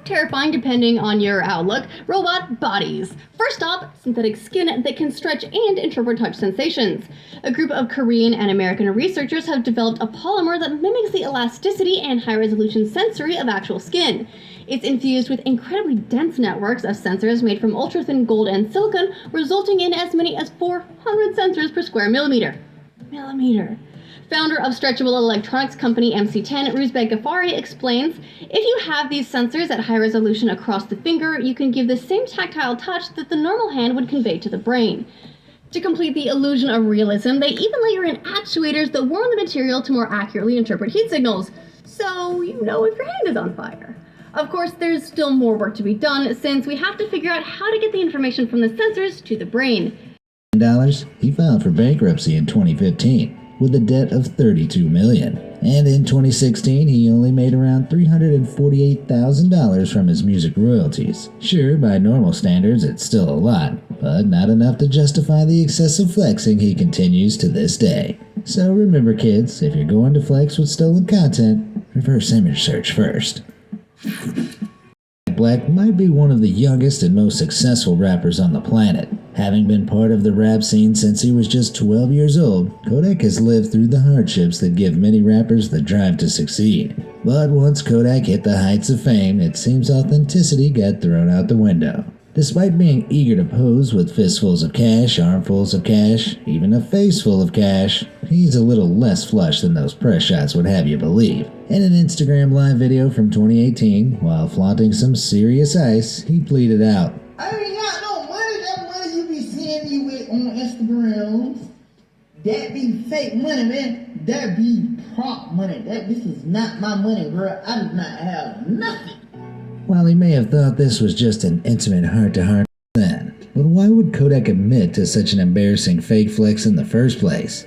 terrifying depending on your outlook, robot bodies. First up, synthetic skin that can stretch and interpret touch sensations. A group of Korean and American researchers have developed a polymer that mimics the elasticity and high-resolution sensory of actual skin. It's infused with incredibly dense networks of sensors made from ultra-thin gold and silicon, resulting in as many as 400 sensors per square millimeter. Founder of stretchable electronics company MC10, Ruzbek Ghaffari, explains, if you have these sensors at high resolution across the finger, you can give the same tactile touch that the normal hand would convey to the brain. To complete the illusion of realism, they even layer in actuators that warm the material to more accurately interpret heat signals, so you know if your hand is on fire. Of course, there's still more work to be done, since we have to figure out how to get the information from the sensors to the brain. He filed for bankruptcy in 2015 with a debt of $32 million. And in 2016, he only made around $348,000 from his music royalties. Sure, by normal standards, it's still a lot, but not enough to justify the excessive flexing he continues to this day. So remember, kids, if you're going to flex with stolen content, reverse image search first. Black might be one of the youngest and most successful rappers on the planet. Having been part of the rap scene since he was just 12 years old, Kodak has lived through the hardships that give many rappers the drive to succeed. But once Kodak hit the heights of fame, it seems authenticity got thrown out the window. Despite being eager to pose with fistfuls of cash, armfuls of cash, even a face full of cash, he's a little less flush than those press shots would have you believe. In an Instagram live video from 2018, while flaunting some serious ice, he pleaded out, I ain't got no money. That money you be seeing me with on Instagrams, that be fake money, man. That be prop money. This is not my money, girl. I do not have nothing. While he may have thought this was just an intimate heart-to-heart then, but why would Kodak admit to such an embarrassing fake flex in the first place?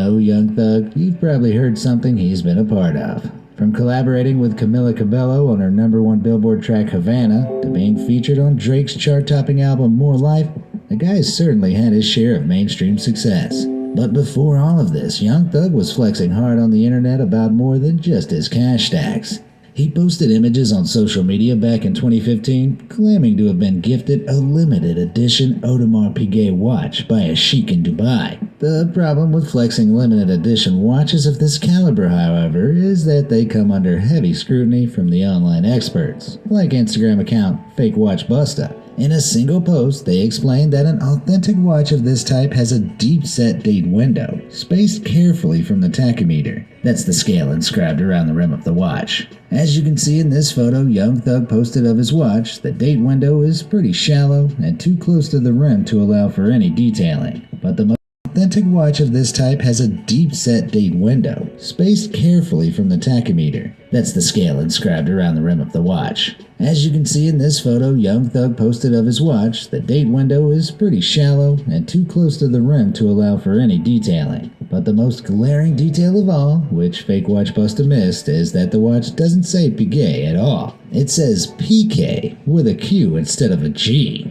Oh, Young Thug, you've probably heard something he's been a part of. From collaborating with Camila Cabello on her #1 Billboard track Havana, to being featured on Drake's chart-topping album More Life, the guy's certainly had his share of mainstream success. But before all of this, Young Thug was flexing hard on the internet about more than just his cash stacks. He posted images on social media back in 2015, claiming to have been gifted a limited edition Audemars Piguet watch by a sheik in Dubai. The problem with flexing limited edition watches of this caliber, however, is that they come under heavy scrutiny from the online experts, like Instagram account Fake Watch Busta. In a single post, they explained that an authentic watch of this type has a deep-set date window, spaced carefully from the tachymeter. That's the scale inscribed around the rim of the watch. As you can see in this photo Young Thug posted of his watch, the date window is pretty shallow and too close to the rim to allow for any detailing. But the authentic watch of this type has a deep-set date window, spaced carefully from the tachymeter. That's the scale inscribed around the rim of the watch. As you can see in this photo Young Thug posted of his watch, the date window is pretty shallow and too close to the rim to allow for any detailing. But the most glaring detail of all, which Fake Watch Busta missed, is that the watch doesn't say Piguet at all. It says PK with a Q instead of a G.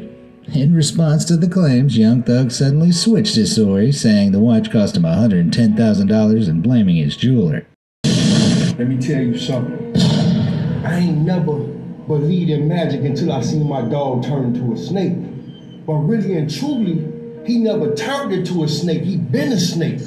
In response to the claims, Young Thug suddenly switched his story, saying the watch cost him $110,000 and blaming his jeweler. Let me tell you something. I ain't never believed in magic until I seen my dog turn into a snake. But really and truly, he never turned into a snake. He been a snake.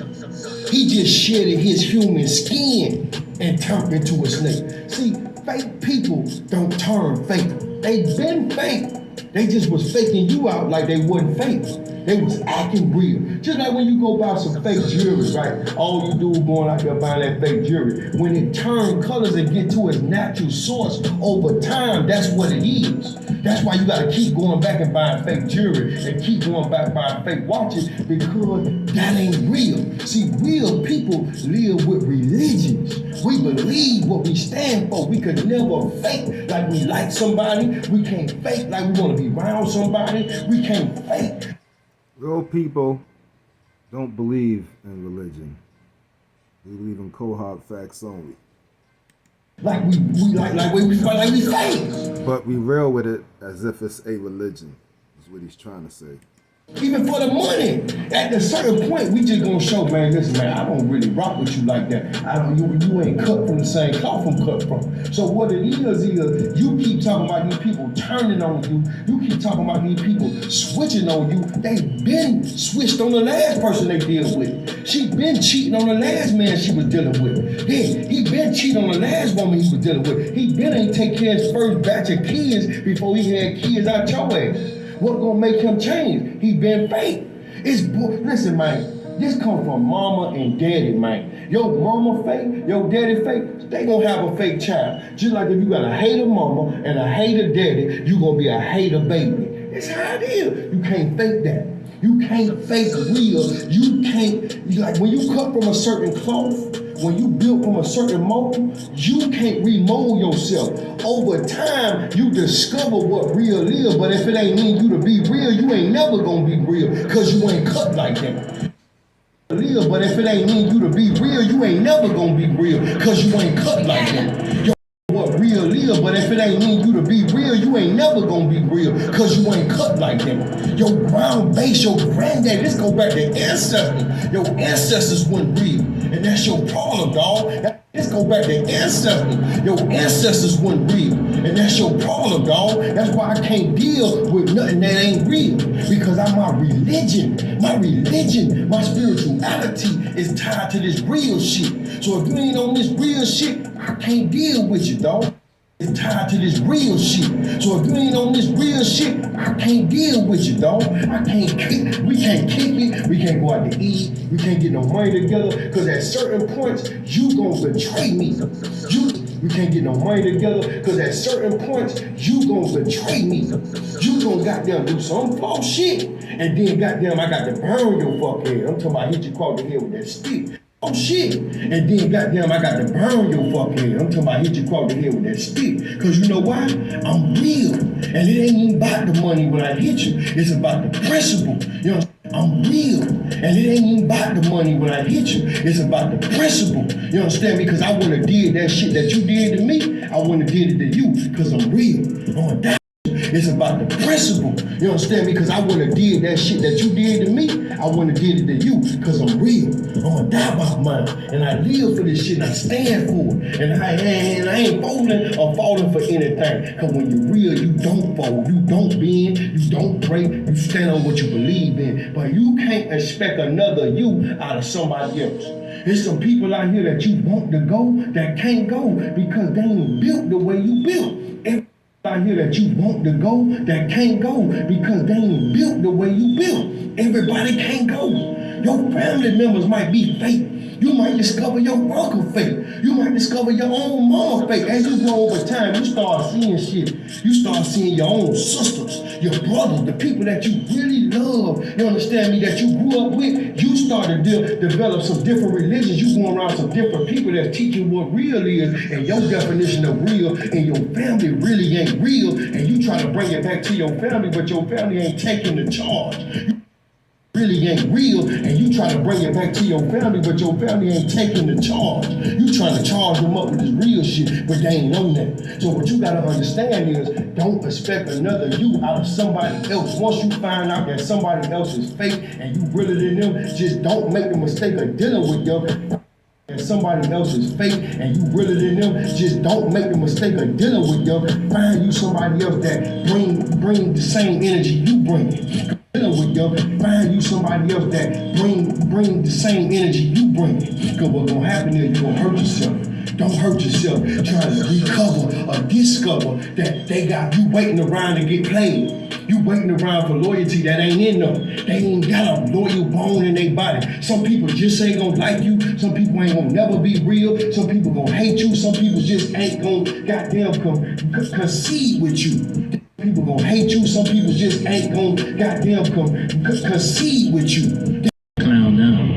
He just shedded his human skin and turned into a snake. See, fake people don't turn fake. They been fake. They just was faking you out like they wasn't fake. They was acting real. Just like when you go buy some fake jewelry, right? All you do is going out there buying that fake jewelry. When it turn colors and get to its natural source over time, that's what it is. That's why you gotta keep going back and buying fake jewelry and keep going back buying fake watches, because that ain't real. See, real people live with religions. We believe what we stand for. We could never fake like we like somebody. We can't fake like we wanna be around somebody. We can't fake. Real people don't believe in religion. They believe in cold facts only. Like we fake. But we real with it as if it's a religion, is what he's trying to say. Even for the money. At a certain point, we just gonna show, man, listen, man, I don't really rock with you like that. You ain't cut from the same cloth I'm cut from. So what it is you keep talking about these people turning on you. You keep talking about these people switching on you. They been switched on the last person they deal with. She been cheating on the last man she was dealing with. He been cheating on the last woman he was dealing with. He been ain't take care of his first batch of kids before he had kids out your ass. What gonna make him change? He been fake. Listen, man, this come from mama and daddy, man. Your mama fake, your daddy fake, they gonna have a fake child. Just like if you got a hater mama and a hater daddy, you gonna be a hater baby. That's how it is. You can't fake that. You can't fake real. You can't, like when you cut from a certain cloth, when you built from a certain mold, you can't remold yourself. Over time, you discover what real is, but if it ain't mean you to be real, you ain't never gonna be real, because you ain't cut like that. But if it ain't mean you to be real, you ain't never gonna be real, because you ain't cut like that. What real is, but if it ain't mean you to be real, you ain't never gonna be real, because you ain't cut like that. Your ground base, your granddad, this go back to ancestors. Your ancestors weren't real, and that's your problem, dog. This go back to ancestors. Your ancestors weren't real, and that's your problem, dog. That's why I can't deal with nothing that ain't real, because my religion, my spirituality is tied to this real shit. So if you ain't on this real shit, I can't deal with you, dog. It's tied to this real shit. So if you ain't on this real shit, I can't deal with you, dog. We can't kick it, we can't go out to eat, we can't get no money together, because at certain points, you gonna betray me. We can't get no money together, because at certain points, you gonna betray me. You gonna goddamn do some false shit, and then goddamn I got to burn your fuck head. I'm talking about hit you across the head with that stick. Oh shit, and then goddamn I got to burn your fuck head. I'm talking about hit you across the head with that stick. Because you know why? I'm real, and it ain't even about the money when I hit you. It's about the principle. You know, I'm real, and it ain't even about the money when I hit you. It's about the principle. You understand me? Because I wouldn't have did that shit that you did to me. I wouldn't have did it to you, because I'm real. I'm gonna die. It's about the principle. You understand me? Because I wouldn't have did that shit that you did to me. I wouldn't have did it to you, because I'm real. I'm gonna die by mine, and I live for this shit, and I stand for it. And I ain't folding or falling for anything. Because when you're real, you don't fold, you don't bend, you don't break, you stand on what you believe in. But you can't expect another you out of somebody else. There's some people out here that you want to go that can't go because they ain't built the way you built. Out here that you want to go that can't go because they ain't built the way you built. Everybody can't go. Your family members might be fake. You might discover your uncle fake. You might discover your own mama fake. As you grow over time, you start seeing shit. You start seeing your own sisters, your brothers, the people that you really love. You understand me? That you grew up with. You start to develop some different religions. You go around some different people that teach you what real is, and your definition of real, and your family really ain't real, and you try to bring it back to your family, but your family ain't taking the charge. Really ain't real, and you try to bring it back to your family, but your family ain't taking the charge. You trying to charge them up with this real shit, but they ain't on that. So what you gotta understand is, don't expect another you out of somebody else. Once you find out that somebody else is fake and you realer than them, just don't make the mistake of dealing with them. And somebody else is fake and you realer than them, just don't make the mistake of dealing with them. Find you somebody else that bring the same energy you bring. With them, find you somebody else that bring the same energy you bring. Because what's gonna happen is you're gonna hurt yourself. Don't hurt yourself trying to recover or discover that they got you waiting around to get played. You waiting around for loyalty that ain't in them. They ain't got a loyal bone in their body. Some people just ain't gonna like you. Some people ain't gonna never be real. Some people gonna hate you. Some people just ain't gonna goddamn concede with you. People gonna hate you. Some people just ain't gonna goddamn concede with you. Clown now.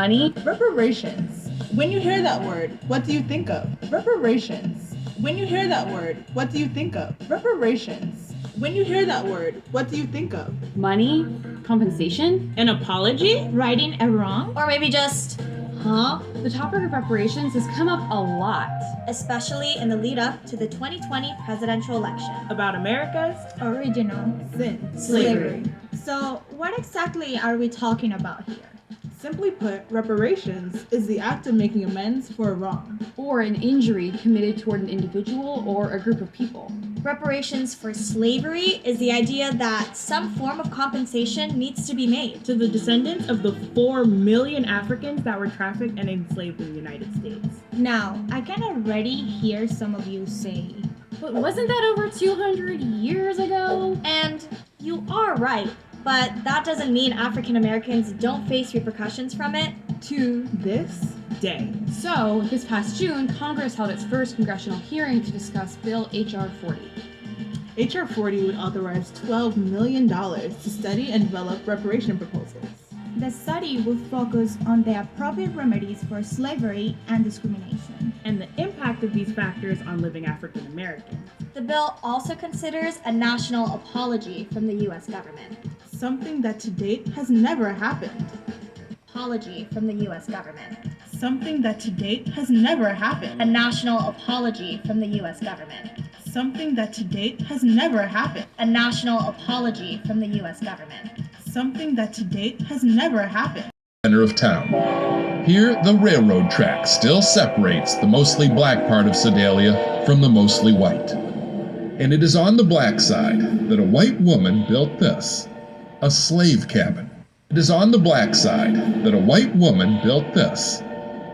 Money. Reparations. When you hear that word, what do you think of? Reparations. When you hear that word, what do you think of? Reparations. When you hear that word, what do you think of? Money. Compensation. An apology? Righting a wrong, Or maybe just, huh? The topic of reparations has come up a lot. Especially in the lead up to the 2020 presidential election. About America's original Sin. slavery. So, what exactly are we talking about here? Simply put, reparations is the act of making amends for a wrong. Or an injury committed toward an individual or a group of people. Reparations for slavery is the idea that some form of compensation needs to be made To the descendants of the 4 million Africans that were trafficked and enslaved in the United States. Now, I can already hear some of you say, But wasn't that over 200 years ago? And you are right, but that doesn't mean African Americans don't face repercussions from it. To this Day. So, this past June, Congress held its first congressional hearing to discuss Bill H.R. 40. H.R. 40 would authorize $12 million to study and develop reparation proposals. the study will focus on the appropriate remedies for slavery and discrimination. And the impact of these factors on living African Americans. The bill also considers a national apology from the U.S. government. Something that to date has never happened. Apology from the U.S. government. Something that to date has never happened. A national apology from the U.S. government. Something that to date has never happened. A national apology from the U.S. government. Something that to date has never happened. Center of town. Here, the railroad track still separates the mostly black part of Sedalia from the mostly white. And it is on the black side that a white woman built this, a slave cabin. It is on the black side that a white woman built this,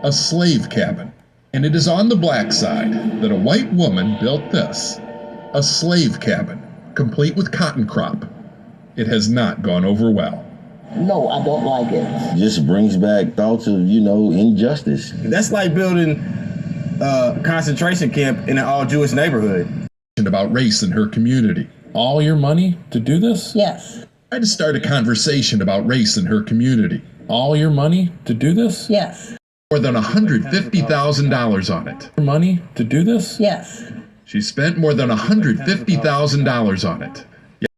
a slave cabin. And it is on the black side that a white woman built this, a slave cabin, complete with cotton crop. It has not gone over well. No, I don't like it. Just brings back thoughts of, injustice. That's like building a concentration camp in an all-Jewish neighborhood. About race in her community. All your money to do this? Yes. Try to start a conversation about race in her community. All your money to do this? Yes. More than $150,000 on it. Money to do this? Yes. She spent more than $150,000 on it.